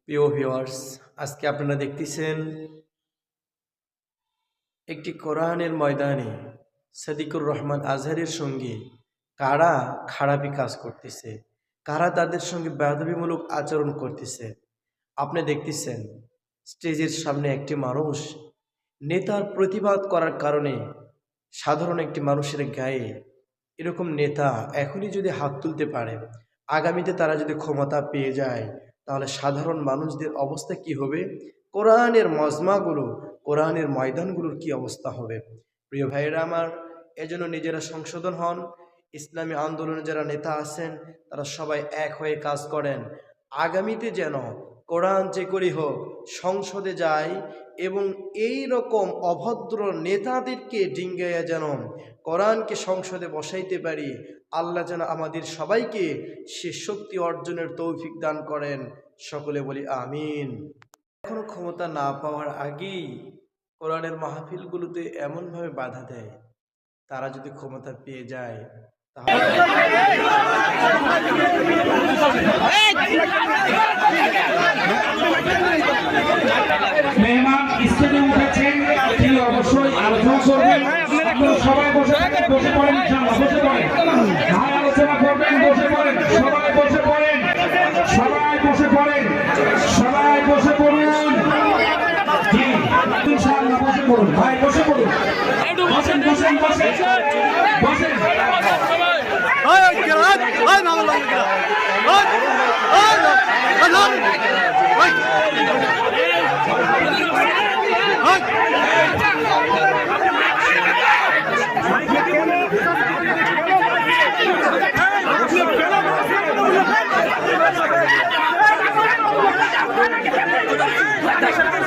প্রিয় ভিউয়ার্স, আজকে আপনারা দেখতেছেন একটি কোরআনের ময়দানে সাদিকুর রহমান আজহারের সঙ্গে কারা খারাপি কাজ করতেছে, কারা তাদের সঙ্গে বেয়াদবিমূলক আচরণ করতেছে। আপনি দেখতেছেন স্টেজের সামনে একটি মানুষ নেতার প্রতিবাদ করার কারণে সাধারণ একটি মানুষের গায়ে এরকম নেতা এখনই যদি হাত তুলতে পারে, আগামীতে তারা যদি ক্ষমতা পেয়ে যায় তাহলে সাধারণ মানুষদের অবস্থা কি হবে, কোরআনের মজমাগুলো, কোরআনের ময়দানগুলোর কি অবস্থা হবে। প্রিয় ভাইয়েরা আমার, এজন্য নিজেরা সংশোধন হন। ইসলামী আন্দোলনে যারা নেতা আছেন তারা সবাই এক হয়ে কাজ করেন। আগামীতে যেন কোরআন যে করি হোক সংসদে যায় এবং এই রকম অভদ্র নেতাদেরকে ডিঙ্গাইয়া যেন কোরআনকে সংসদে বসাইতে পারি। আল্লাহ যেন আমাদের সবাইকে সে শক্তি অর্জনের তৌফিক দান করেন। সকলে বলি আমিন। এখনো ক্ষমতা না পাওয়ার আগেই কোরআনের মাহফিলগুলোতে এমনভাবে বাধা দেয়, তারা যদি ক্ষমতা পেয়ে যায় মেহমান স্টেজে উঠেছেন, তিনি অবশ্যই আলোচনা করবেন। সবাই বসে পড়েন, বসে পড়েন, ভাই আলোচনা করবেন, বসে পড়েন, সবাই বসে পড়েন, সবাই বসে পড়েন, সবাই বসে পড়ুন, ইনশাআল্লাহ বসে পড়ুন, ভাই বসে পড়ুন, বসেন বসেন বসেন বসেন। Hey!